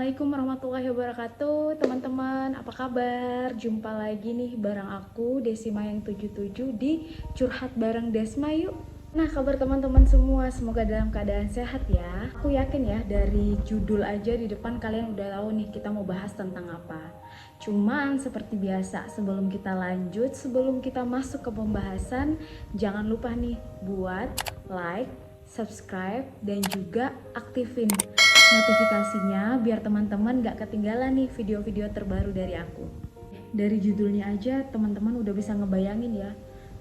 Assalamualaikum warahmatullahi wabarakatuh. Teman-teman, apa kabar? Jumpa lagi nih bareng aku Desima yang 77 di Curhat Bareng Desma yuk. Nah, kabar teman-teman semua, semoga dalam keadaan sehat ya. Aku yakin ya dari judul aja di depan kalian udah tahu nih kita mau bahas tentang apa. Cuman seperti biasa, sebelum kita lanjut, sebelum kita masuk ke pembahasan, jangan lupa nih buat like, subscribe, dan juga aktifin notifikasinya biar teman-teman gak ketinggalan nih video-video terbaru dari aku. Dari judulnya aja teman-teman udah bisa ngebayangin ya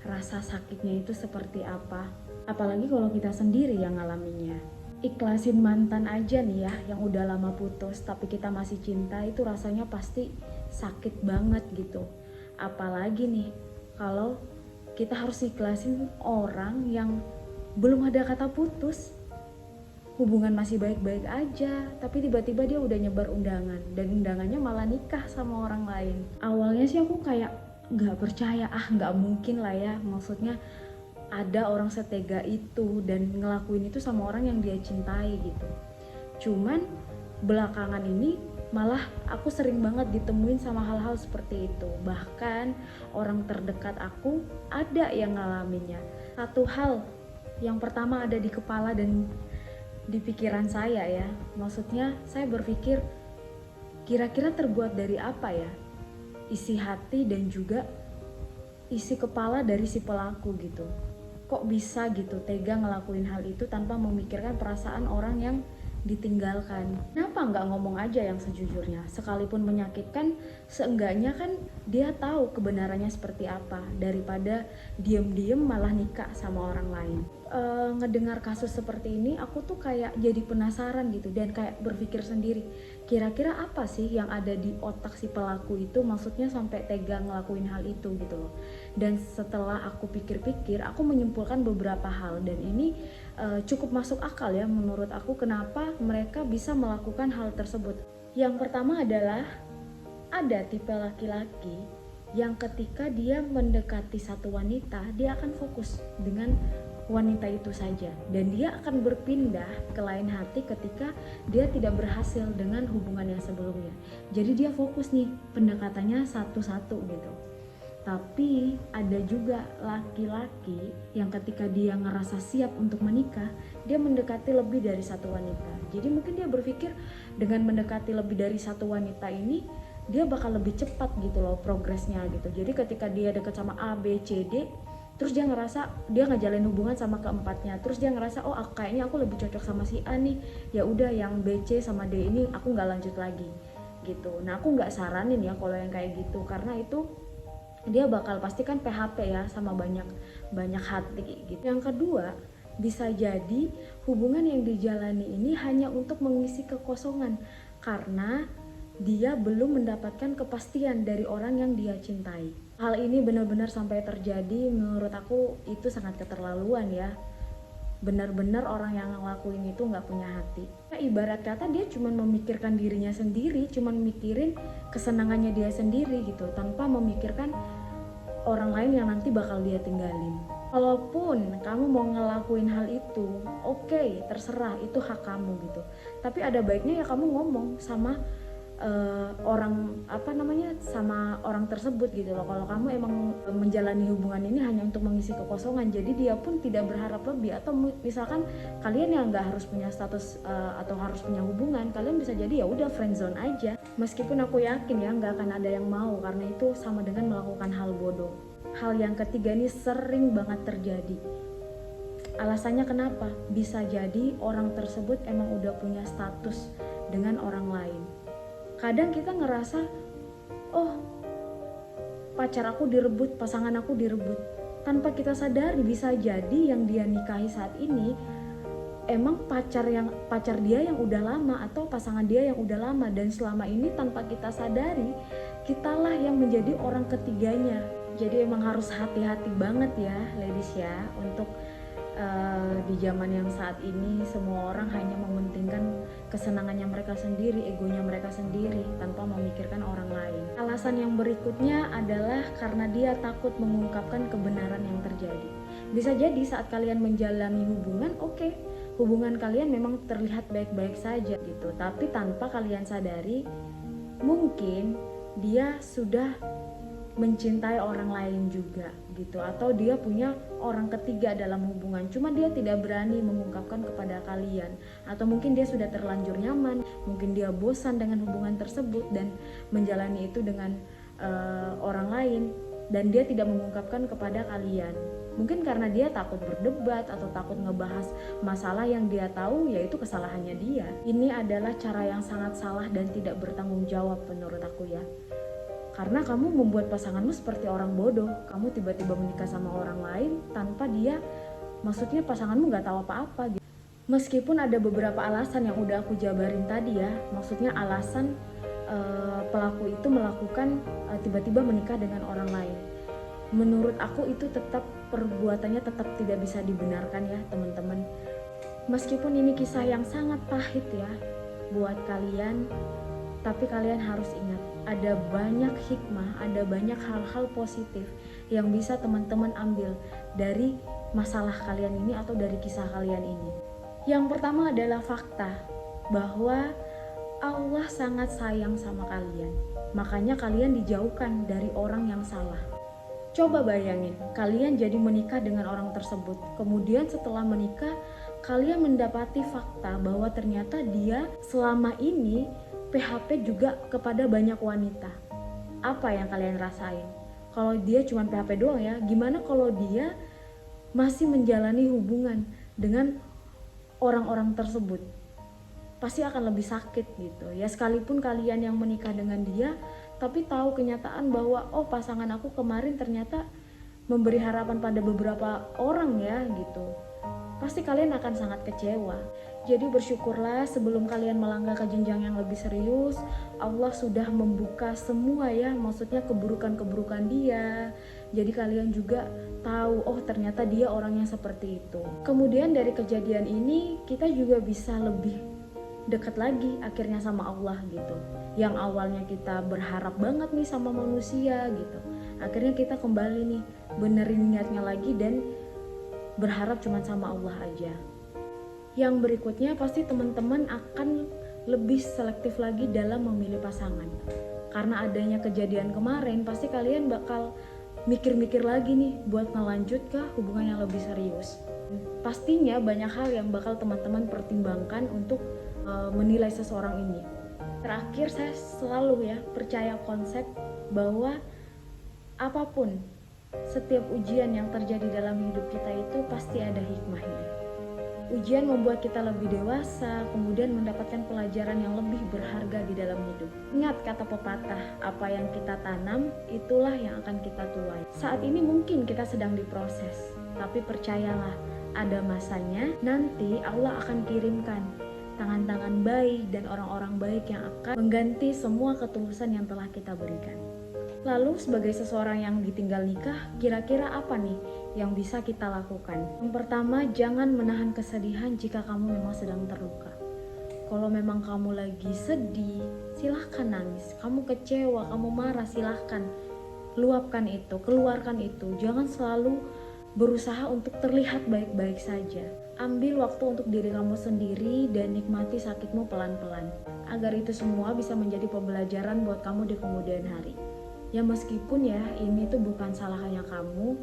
rasa sakitnya itu seperti apa. Apalagi kalau kita sendiri yang ngalaminnya. Ikhlasin mantan aja nih ya yang udah lama putus tapi kita masih cinta, itu rasanya pasti sakit banget gitu. Apalagi nih kalau kita harus ikhlasin orang yang belum ada kata putus, hubungan masih baik-baik aja, tapi tiba-tiba dia udah nyebar undangan, dan undangannya malah nikah sama orang lain. Awalnya sih aku kayak gak percaya, gak mungkin lah ya, maksudnya ada orang setega itu dan ngelakuin itu sama orang yang dia cintai gitu. Cuman belakangan ini malah aku sering banget ditemuin sama hal-hal seperti itu. Bahkan orang terdekat aku ada yang ngalaminnya. Satu hal yang pertama ada di kepala dan di pikiran saya ya, maksudnya saya berpikir kira-kira terbuat dari apa ya isi hati dan juga isi kepala dari si pelaku gitu. Kok bisa gitu tega ngelakuin hal itu tanpa memikirkan perasaan orang yang ditinggalkan. Kenapa nggak ngomong aja yang sejujurnya? Sekalipun menyakitkan, seenggaknya kan dia tahu kebenarannya seperti apa daripada diem-diem malah nikah sama orang lain. Ngedengar kasus seperti ini aku tuh kayak jadi penasaran gitu dan kayak berpikir sendiri, kira-kira apa sih yang ada di otak si pelaku itu, maksudnya sampai tega ngelakuin hal itu gitu loh. Dan setelah aku pikir-pikir, aku menyimpulkan beberapa hal dan ini cukup masuk akal ya menurut aku kenapa mereka bisa melakukan hal tersebut. Yang pertama adalah ada tipe laki-laki yang ketika dia mendekati satu wanita, dia akan fokus dengan wanita itu saja dan dia akan berpindah ke lain hati ketika dia tidak berhasil dengan hubungan yang sebelumnya. Jadi dia fokus nih pendekatannya satu-satu gitu. Tapi ada juga laki-laki yang ketika dia ngerasa siap untuk menikah, dia mendekati lebih dari satu wanita. Jadi mungkin dia berpikir dengan mendekati lebih dari satu wanita ini dia bakal lebih cepat gitu loh progresnya gitu. Jadi ketika dia deket sama A, B, C, D, terus dia ngerasa dia ngejalin hubungan sama keempatnya, terus dia ngerasa oh kayaknya aku lebih cocok sama si A nih, ya udah yang B, C sama D ini aku nggak lanjut lagi gitu. Nah aku nggak saranin ya kalau yang kayak gitu, karena itu dia bakal pastikan PHP ya sama banyak hati gitu. Yang kedua, bisa jadi hubungan yang dijalani ini hanya untuk mengisi kekosongan karena dia belum mendapatkan kepastian dari orang yang dia cintai. Hal ini benar-benar sampai terjadi, menurut aku itu sangat keterlaluan ya. Benar-benar orang yang ngelakuin itu nggak punya hati. Nah, ibarat kata dia cuma memikirkan dirinya sendiri, cuma mikirin kesenangannya dia sendiri gitu, tanpa memikirkan orang lain yang nanti bakal dia tinggalin. Kalaupun kamu mau ngelakuin hal itu, oke, terserah, itu hak kamu gitu. Tapi ada baiknya ya kamu ngomong sama sama orang tersebut gitu loh. Kalau kamu emang menjalani hubungan ini hanya untuk mengisi kekosongan, jadi dia pun tidak berharap lebih, atau misalkan kalian yang nggak harus punya status atau harus punya hubungan, kalian bisa jadi ya udah friendzone aja. Meskipun aku yakin ya nggak akan ada yang mau, karena itu sama dengan melakukan hal bodoh. Hal yang ketiga ini sering banget terjadi. Alasannya kenapa? Bisa jadi orang tersebut emang udah punya status dengan orang lain. Kadang kita ngerasa, oh pacar aku direbut, pasangan aku direbut. Tanpa kita sadari bisa jadi yang dia nikahi saat ini emang pacar dia yang udah lama atau pasangan dia yang udah lama, dan selama ini tanpa kita sadari kitalah yang menjadi orang ketiganya. Jadi emang harus hati-hati banget ya ladies ya untuk di zaman yang saat ini semua orang hanya mementingkan kesenangannya mereka sendiri, egonya mereka sendiri tanpa memikirkan orang lain. Alasan yang berikutnya adalah karena dia takut mengungkapkan kebenaran yang terjadi. Bisa jadi saat kalian menjalani hubungan, oke, hubungan kalian memang terlihat baik-baik saja gitu, tapi tanpa kalian sadari mungkin dia sudah mencintai orang lain juga gitu, atau dia punya orang ketiga dalam hubungan, cuma dia tidak berani mengungkapkan kepada kalian, atau mungkin dia sudah terlanjur nyaman, mungkin dia bosan dengan hubungan tersebut dan menjalani itu dengan orang lain, dan dia tidak mengungkapkan kepada kalian. Mungkin karena dia takut berdebat atau takut ngebahas masalah yang dia tahu yaitu kesalahannya dia. Ini adalah cara yang sangat salah dan tidak bertanggung jawab menurut aku ya. Karena kamu membuat pasanganmu seperti orang bodoh. Kamu tiba-tiba menikah sama orang lain tanpa dia, maksudnya pasanganmu gak tahu apa-apa gitu. Meskipun ada beberapa alasan yang udah aku jabarin tadi ya, maksudnya alasan pelaku itu melakukan tiba-tiba menikah dengan orang lain. Menurut aku itu tetap perbuatannya tetap tidak bisa dibenarkan ya teman-teman. Meskipun ini kisah yang sangat pahit ya buat kalian, tapi kalian harus ingat, ada banyak hikmah, ada banyak hal-hal positif yang bisa teman-teman ambil dari masalah kalian ini atau dari kisah kalian ini. Yang pertama adalah fakta bahwa Allah sangat sayang sama kalian. Makanya kalian dijauhkan dari orang yang salah. Coba bayangin, kalian jadi menikah dengan orang tersebut. Kemudian setelah menikah, kalian mendapati fakta bahwa ternyata dia selama ini PHP juga kepada banyak wanita. Apa yang kalian rasain? Kalau dia cuma PHP doang ya, gimana kalau dia masih menjalani hubungan dengan orang-orang tersebut? Pasti akan lebih sakit gitu ya. Sekalipun kalian yang menikah dengan dia, tapi tahu kenyataan bahwa oh pasangan aku kemarin ternyata memberi harapan pada beberapa orang ya gitu, pasti kalian akan sangat kecewa. Jadi bersyukurlah sebelum kalian melangkah ke jenjang yang lebih serius, Allah sudah membuka semua ya, maksudnya keburukan-keburukan dia. Jadi kalian juga tahu, oh ternyata dia orangnya seperti itu. Kemudian dari kejadian ini kita juga bisa lebih dekat lagi akhirnya sama Allah gitu. Yang awalnya kita berharap banget nih sama manusia gitu, akhirnya kita kembali nih benerin niatnya lagi dan berharap cuma sama Allah aja. Yang berikutnya pasti teman-teman akan lebih selektif lagi dalam memilih pasangan. Karena adanya kejadian kemarin, pasti kalian bakal mikir-mikir lagi nih buat ngelanjut ke hubungan yang lebih serius. Pastinya banyak hal yang bakal teman-teman pertimbangkan untuk menilai seseorang ini. Terakhir, saya selalu ya percaya konsep bahwa apapun, setiap ujian yang terjadi dalam hidup kita itu pasti ada hikmahnya. Ujian membuat kita lebih dewasa, kemudian mendapatkan pelajaran yang lebih berharga di dalam hidup. Ingat kata pepatah, apa yang kita tanam, itulah yang akan kita tuai. Saat ini mungkin kita sedang diproses, tapi percayalah, ada masanya nanti Allah akan kirimkan tangan-tangan baik dan orang-orang baik yang akan mengganti semua ketulusan yang telah kita berikan. Lalu sebagai seseorang yang ditinggal nikah, kira-kira apa nih yang bisa kita lakukan? Yang pertama, jangan menahan kesedihan jika kamu memang sedang terluka. Kalau memang kamu lagi sedih, silahkan nangis. Kamu kecewa, kamu marah, silahkan luapkan itu, keluarkan itu. Jangan selalu berusaha untuk terlihat baik-baik saja. Ambil waktu untuk diri kamu sendiri dan nikmati sakitmu pelan-pelan, agar itu semua bisa menjadi pembelajaran buat kamu di kemudian hari. Ya meskipun ya ini tuh bukan salah hanya kamu,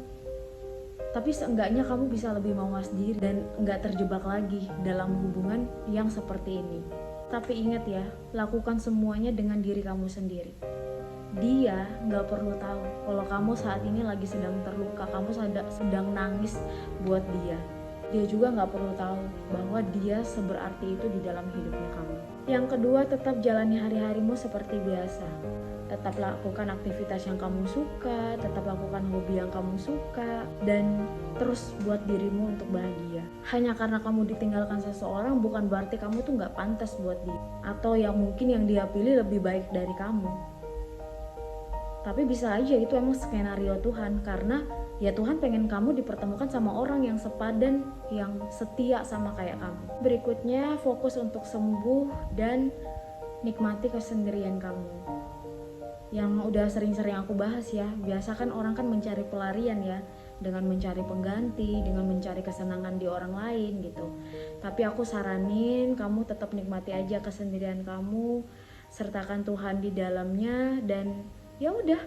tapi seenggaknya kamu bisa lebih mawas diri dan nggak terjebak lagi dalam hubungan yang seperti ini. Tapi ingat ya, lakukan semuanya dengan diri kamu sendiri. Dia nggak perlu tahu kalau kamu saat ini lagi sedang terluka, kamu sedang nangis buat dia. Dia juga nggak perlu tahu bahwa dia seberarti itu di dalam hidupnya kamu. Yang kedua, tetap jalani hari-harimu seperti biasa. Tetap lakukan aktivitas yang kamu suka, tetap lakukan hobi yang kamu suka, dan terus buat dirimu untuk bahagia. Hanya karena kamu ditinggalkan seseorang bukan berarti kamu tuh nggak pantas buat dia, atau yang mungkin yang dia pilih lebih baik dari kamu. Tapi bisa aja itu emang skenario Tuhan, karena ya Tuhan pengen kamu dipertemukan sama orang yang sepadan, yang setia sama kayak kamu. Berikutnya, fokus untuk sembuh dan nikmati kesendirian kamu. Yang udah sering-sering aku bahas ya, biasa kan orang kan mencari pelarian ya. dengan mencari pengganti, dengan mencari kesenangan di orang lain gitu. Tapi aku saranin kamu tetap nikmati aja kesendirian kamu, sertakan Tuhan di dalamnya, dan ya udah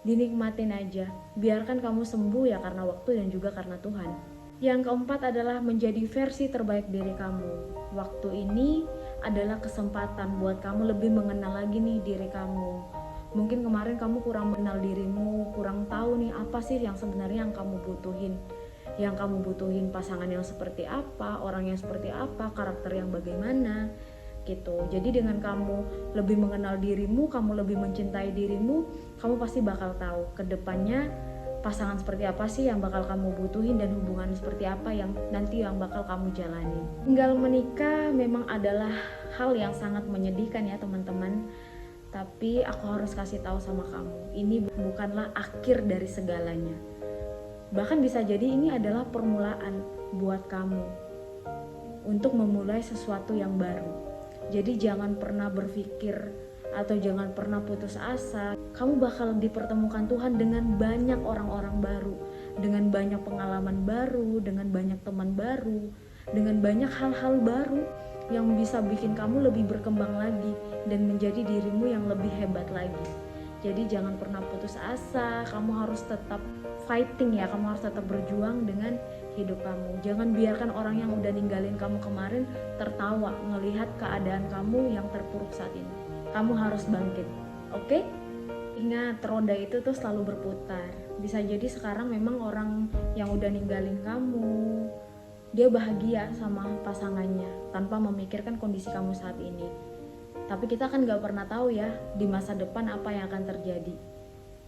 dinikmatin aja. Biarkan kamu sembuh ya karena waktu dan juga karena Tuhan. Yang keempat adalah menjadi versi terbaik diri kamu. Waktu ini adalah kesempatan buat kamu lebih mengenal lagi nih diri kamu. Mungkin kemarin kamu kurang mengenal dirimu, kurang tahu nih apa sih yang sebenarnya yang kamu butuhin. Yang kamu butuhin pasangan yang seperti apa, orang yang seperti apa, karakter yang bagaimana gitu. Jadi dengan kamu lebih mengenal dirimu, kamu lebih mencintai dirimu, kamu pasti bakal tahu ke depannya pasangan seperti apa sih yang bakal kamu butuhin dan hubungan seperti apa yang nanti yang bakal kamu jalani. Tinggal menikah memang adalah hal yang sangat menyedihkan ya teman-teman. Tapi aku harus kasih tahu sama kamu, ini bukanlah akhir dari segalanya. Bahkan bisa jadi ini adalah permulaan buat kamu untuk memulai sesuatu yang baru. Jadi jangan pernah berpikir atau jangan pernah putus asa. Kamu bakal dipertemukan Tuhan dengan banyak orang-orang baru, dengan banyak pengalaman baru, dengan banyak teman baru, dengan banyak hal-hal baru yang bisa bikin kamu lebih berkembang lagi dan menjadi dirimu yang lebih hebat lagi. Jadi jangan pernah putus asa, kamu harus tetap fighting ya, kamu harus tetap berjuang dengan hidup kamu. Jangan biarkan orang yang udah ninggalin kamu kemarin tertawa ngelihat keadaan kamu yang terpuruk saat ini. Kamu harus bangkit, oke? Ingat, roda itu tuh selalu berputar. Bisa jadi sekarang memang orang yang udah ninggalin kamu, dia bahagia sama pasangannya tanpa memikirkan kondisi kamu saat ini. Tapi kita kan gak pernah tahu ya di masa depan apa yang akan terjadi.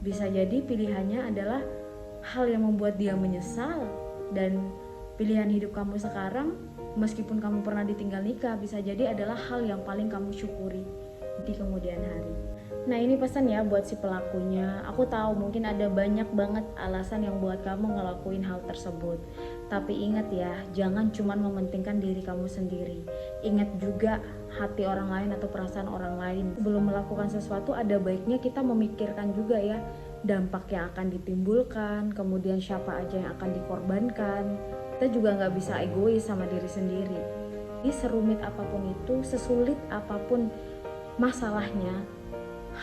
Bisa jadi pilihannya adalah hal yang membuat dia menyesal, dan pilihan hidup kamu sekarang meskipun kamu pernah ditinggal nikah bisa jadi adalah hal yang paling kamu syukuri di kemudian hari. Nah ini pesan ya buat si pelakunya. Aku tahu mungkin ada banyak banget alasan yang buat kamu ngelakuin hal tersebut. Tapi ingat ya, jangan cuma mementingkan diri kamu sendiri. Ingat juga hati orang lain atau perasaan orang lain. Sebelum melakukan sesuatu ada baiknya kita memikirkan juga ya dampak yang akan ditimbulkan, kemudian siapa aja yang akan dikorbankan. Kita juga nggak bisa egois sama diri sendiri. Jadi serumit apapun itu, sesulit apapun masalahnya,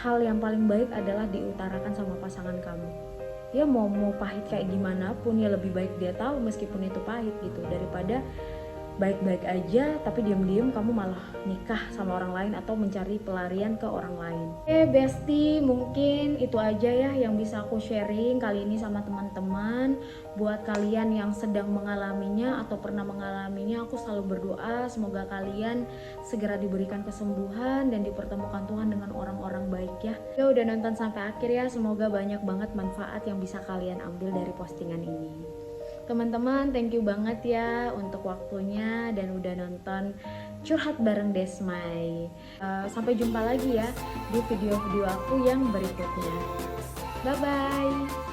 hal yang paling baik adalah diutarakan sama pasangan kamu. Ya mau pahit kayak gimana pun ya lebih baik dia tahu meskipun itu pahit gitu, daripada baik-baik aja tapi diam-diam kamu malah nikah sama orang lain atau mencari pelarian ke orang lain. Oke bestie, mungkin itu aja ya yang bisa aku sharing kali ini sama teman-teman. Buat kalian yang sedang mengalaminya atau pernah mengalaminya, aku selalu berdoa semoga kalian segera diberikan kesembuhan dan dipertemukan Tuhan dengan orang-orang baik ya. Ya udah nonton sampai akhir ya, semoga banyak banget manfaat yang bisa kalian ambil dari postingan ini. Teman-teman, thank you banget ya untuk waktunya dan udah nonton Curhat bareng Desmai. Sampai jumpa lagi ya di video-video aku yang berikutnya. Bye-bye.